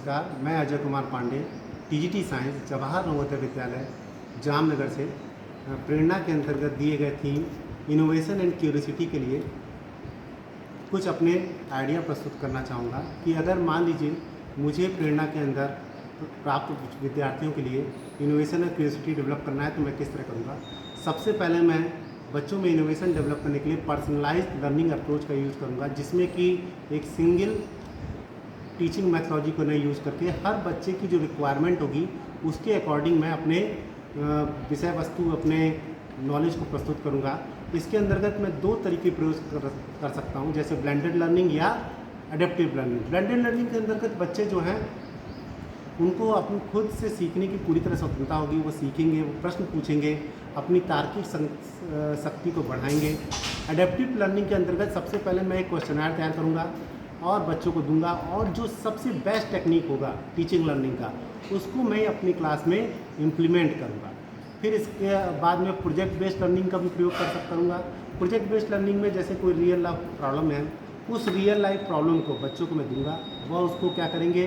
नमस्कार, मैं Ajay Kumar Pandey, TGT science Jawahar Navodaya Vidyalaya Jamnagar से प्रेरणा के अंतर्गत दिए गए थीम इनोवेशन एंड क्यूरियोसिटी के लिए कुछ अपने आइडिया प्रस्तुत करना चाहूँगा कि अगर मान लीजिए मुझे प्रेरणा के अंदर प्राप्त विद्यार्थियों के लिए इनोवेशन और क्यूरियोसिटी डेवलप करना है तो मैं किस तरह करूँगा। सबसे पहले मैं बच्चों में इनोवेशन डेवलप करने के लिए पर्सनलाइज्ड लर्निंग अप्रोच का यूज़ करूँगा, जिसमें कि एक सिंगल टीचिंग मैथोलॉजी को नहीं यूज़ करके हर बच्चे की जो रिक्वायरमेंट होगी उसके अकॉर्डिंग मैं अपने विषय वस्तु, अपने नॉलेज को प्रस्तुत करूँगा। इसके अंतर्गत मैं दो तरीके प्रयोग कर सकता हूँ, जैसे ब्लेंडेड लर्निंग या एडेप्टिव लर्निंग। ब्लेंडेड लर्निंग के अंतर्गत बच्चे जो हैं उनको अपनी खुद से सीखने की पूरी तरह स्वतंत्रता होगी, वो सीखेंगे, वो प्रश्न पूछेंगे, अपनी तार्किक शक्ति को बढ़ाएंगे। एडेप्टिव लर्निंग के अंतर्गत सबसे पहले मैं एक क्वेश्चनर तैयार करूँगा और बच्चों को दूंगा, और जो सबसे बेस्ट टेक्निक होगा टीचिंग लर्निंग का उसको मैं अपनी क्लास में इम्प्लीमेंट करूँगा। फिर इसके बाद में प्रोजेक्ट बेस्ड लर्निंग का भी प्रयोग कर सकता हूँ। प्रोजेक्ट बेस्ड लर्निंग में जैसे कोई रियल लाइफ प्रॉब्लम है, उस रियल लाइफ प्रॉब्लम को बच्चों को मैं दूंगा, वह उसको क्या करेंगे,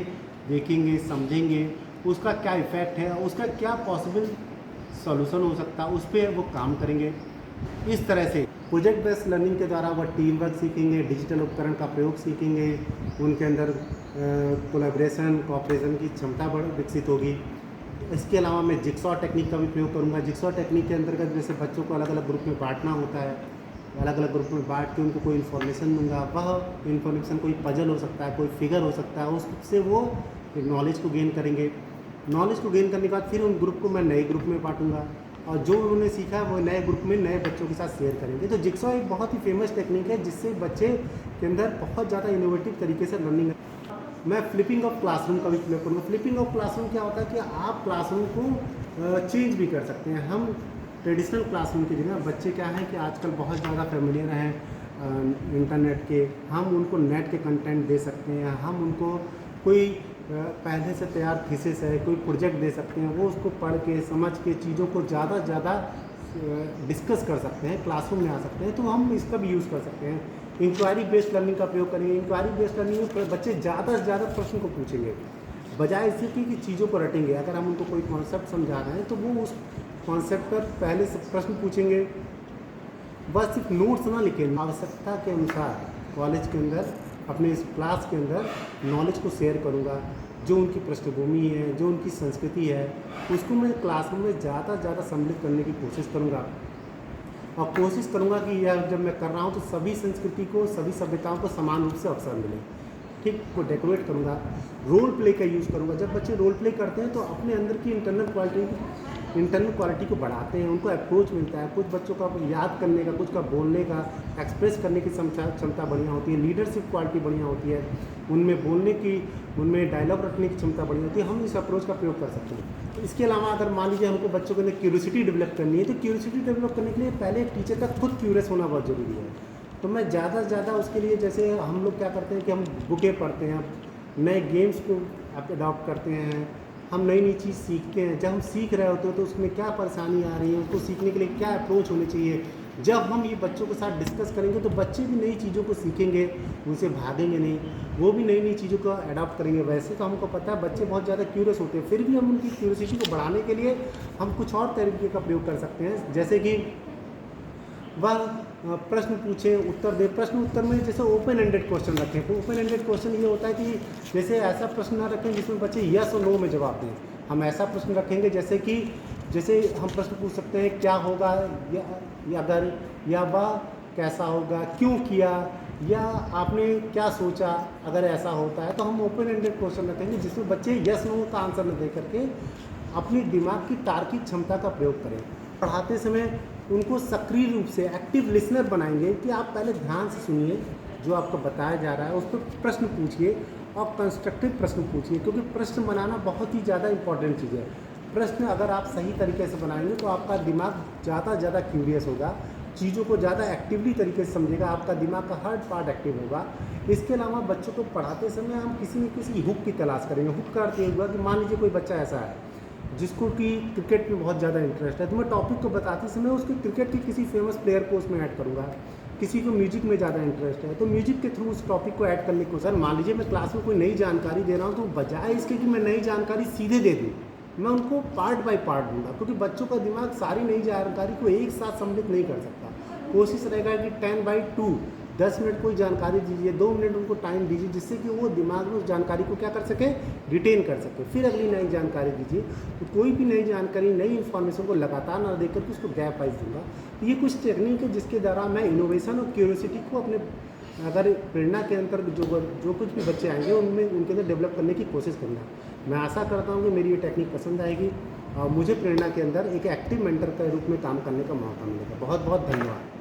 देखेंगे, समझेंगे, उसका क्या इफ़ेक्ट है, उसका क्या पॉसिबल सॉल्यूशन हो सकता है, उस पर वो काम करेंगे। इस तरह से प्रोजेक्ट बेस्ड लर्निंग के द्वारा वह टीम वर्क सीखेंगे, डिजिटल उपकरण का प्रयोग सीखेंगे, उनके अंदर कोलैबोरेशन, कोऑपरेशन की क्षमता विकसित होगी। इसके अलावा मैं जिक्सॉ टेक्निक का भी प्रयोग करूंगा। जिक्सॉ टेक्निक के अंतर्गत जैसे बच्चों को अलग अलग ग्रुप में बांटना होता है, अलग अलग ग्रुप में बांट के उनको कोई इन्फॉर्मेशन दूंगा, वह इन्फॉर्मेशन कोई पजल हो सकता है, कोई फिगर हो सकता है, उससे वो नॉलेज को गेन करेंगे। नॉलेज को गेन करने के बाद फिर उन ग्रुप को मैं नए ग्रुप में बांटूंगा और जो उन्होंने सीखा है वो नए ग्रुप में नए बच्चों के साथ शेयर करेंगे। तो जिक्सॉ एक बहुत ही फेमस टेक्निक है जिससे बच्चे के अंदर बहुत ज़्यादा इनोवेटिव तरीके से लर्निंग है। मैं फ्लिपिंग ऑफ क्लासरूम का भी प्रयोग करूँगा। फ्लिपिंग ऑफ क्लासरूम क्या होता है कि आप क्लासरूम को चेंज भी कर सकते हैं। हम ट्रेडिशनल क्लासरूम की जगह बच्चे क्या है कि आजकल बहुत ज़्यादा फेमिलियर हैं इंटरनेट के, हम उनको नेट के कंटेंट दे सकते हैं, हम उनको कोई पहले से तैयार थीसिस है, कोई प्रोजेक्ट दे सकते हैं, वो उसको पढ़ के समझ के चीज़ों को ज़्यादा से ज़्यादा डिस्कस कर सकते हैं, क्लासरूम में आ सकते हैं। तो हम इसका भी यूज़ कर सकते हैं। इंक्वायरी बेस्ड लर्निंग का प्रयोग करेंगे। इंक्वायरी बेस्ड लर्निंग में बच्चे ज़्यादा से ज़्यादा प्रश्न को पूछेंगे, बजाय इसके कि चीज़ों को रटेंगे। अगर हम उनको कोई कॉन्सेप्ट समझा रहे हैं तो वो उस कॉन्सेप्ट पर पहले से प्रश्न पूछेंगे, बस सिर्फ नोट्स ना लिखें। आवश्यकता के अनुसार कॉलेज के अंदर, अपने इस क्लास के अंदर नॉलेज को शेयर करूँगा। जो उनकी पृष्ठभूमि है, जो उनकी संस्कृति है, उसको मैं क्लासरूम में ज़्यादा से ज़्यादा सम्मिलित करने की कोशिश करूँगा। और कोशिश करूँगा कि यह जब मैं कर रहा हूँ तो सभी संस्कृति को, सभी सभ्यताओं को समान रूप से अवसर मिले। ठीक को डेकोरेट करूँगा। रोल प्ले का यूज़ करूँगा। जब बच्चे रोल प्ले करते हैं तो अपने अंदर की इंटरनल क्वालिटी को बढ़ाते हैं, उनको अप्रोच मिलता है। कुछ बच्चों का याद करने का, कुछ का बोलने का, एक्सप्रेस करने की क्षमता बढ़िया होती है, लीडरशिप क्वालिटी बढ़िया होती है, उनमें बोलने की, उनमें डायलॉग रखने की क्षमता बढ़िया होती है। हम इस अप्रोच का प्रयोग कर सकते हैं। तो इसके अलावा अगर मान लीजिए हमको बच्चों के अंदर क्यूरियोसिटी डेवलप करनी है, तो क्यूरियोसिटी डेवलप करने के लिए पहले एक टीचर का खुद क्यूरियस होना बहुत ज़रूरी है। तो मैं ज़्यादा से ज़्यादा उसके लिए, जैसे हम लोग क्या करते हैं कि हम बुकें पढ़ते हैं, नए गेम्स को अडॉप्ट करते हैं, हम नई नई चीज़ सीखते हैं। जब हम सीख रहे होते हैं तो उसमें क्या परेशानी आ रही है, उसको सीखने के लिए क्या अप्रोच होनी चाहिए, जब हम ये बच्चों के साथ डिस्कस करेंगे तो बच्चे भी नई चीज़ों को सीखेंगे, उनसे भागेंगे नहीं, वो भी नई नई चीज़ों को अडॉप्ट करेंगे। वैसे तो हमको पता है बच्चे बहुत ज़्यादा क्यूरियस होते हैं, फिर भी हम उनकी क्यूरियोसिटी को बढ़ाने के लिए हम कुछ और तरीके का प्रयोग कर सकते हैं। जैसे कि वह प्रश्न पूछें, उत्तर दे। प्रश्न उत्तर में जैसे ओपन एंडेड क्वेश्चन रखें। तो ओपन एंडेड क्वेश्चन ये होता है कि जैसे ऐसा प्रश्न ना रखें जिसमें बच्चे यस और नो में जवाब दें। हम ऐसा प्रश्न रखेंगे जैसे हम प्रश्न पूछ सकते हैं, क्या होगा या अगर, या वह कैसा होगा, क्यों किया, या आपने क्या सोचा अगर ऐसा होता है। तो हम ओपन एंडेड क्वेश्चन रखेंगे जिसमें बच्चे यस नो का आंसर न दे करके अपनी दिमाग की तार्किक क्षमता का प्रयोग करें। पढ़ाते समय उनको सक्रिय रूप से एक्टिव लिसनर बनाएंगे कि आप पहले ध्यान से सुनिए जो आपको बताया जा रहा है, उस पर प्रश्न पूछिए और कंस्ट्रक्टिव प्रश्न पूछिए, क्योंकि प्रश्न बनाना बहुत ही ज़्यादा इंपॉर्टेंट चीज़ है। प्रश्न अगर आप सही तरीके से बनाएंगे तो आपका दिमाग ज़्यादा से ज़्यादा क्यूरियस होगा, चीज़ों को ज़्यादा एक्टिवली तरीके से समझेगा, आपका दिमाग का हर पार्ट एक्टिव होगा। इसके अलावा बच्चों को पढ़ाते समय हम किसी न किसी हुक की तलाश करेंगे। हुक का अर्थ ये हुआ कि मान लीजिए कोई बच्चा ऐसा है जिसको कि क्रिकेट में बहुत ज़्यादा इंटरेस्ट है, तो मैं टॉपिक को बताते समय उसके क्रिकेट के किसी फेमस प्लेयर को उसमें ऐड करूँगा किसी को म्यूजिक में ज़्यादा इंटरेस्ट है तो म्यूजिक के थ्रू उस टॉपिक को ऐड करने की कोशिश। मान लीजिए मैं क्लास में कोई नई जानकारी दे रहा हूँ तो बजाय इसके कि मैं नई जानकारी सीधे दे दूँ, मैं उनको पार्ट बाय पार्ट दूंगा, क्योंकि बच्चों का दिमाग सारी नई जानकारी को एक साथ सम्मिलित नहीं कर सकता। कोशिश रहेगा कि 10/2 10 मिनट कोई जानकारी दीजिए, 2 मिनट उनको टाइम दीजिए, जिससे कि वो दिमाग में उस जानकारी को क्या कर सके, रिटेन कर सके। फिर अगली नई जानकारी दीजिए। तो कोई भी नई जानकारी, नई इन्फॉर्मेशन को लगातार ना देकर के उसको गैप वाइज दूंगा। तो ये कुछ टेक्निक है जिसके द्वारा मैं इनोवेशन और क्यूरियोसिटी को अपने अगर प्रेरणा के अंतर्गत जो कुछ भी बच्चे आएंगे उनमें उनके अंदर डेवलप करने की कोशिश करूँगा। मैं आशा करता हूँ कि मेरी ये टेक्निक पसंद आएगी और मुझे प्रेरणा के अंदर एक एक्टिव मेंटर के रूप में काम करने का मौका मिलेगा। बहुत बहुत धन्यवाद।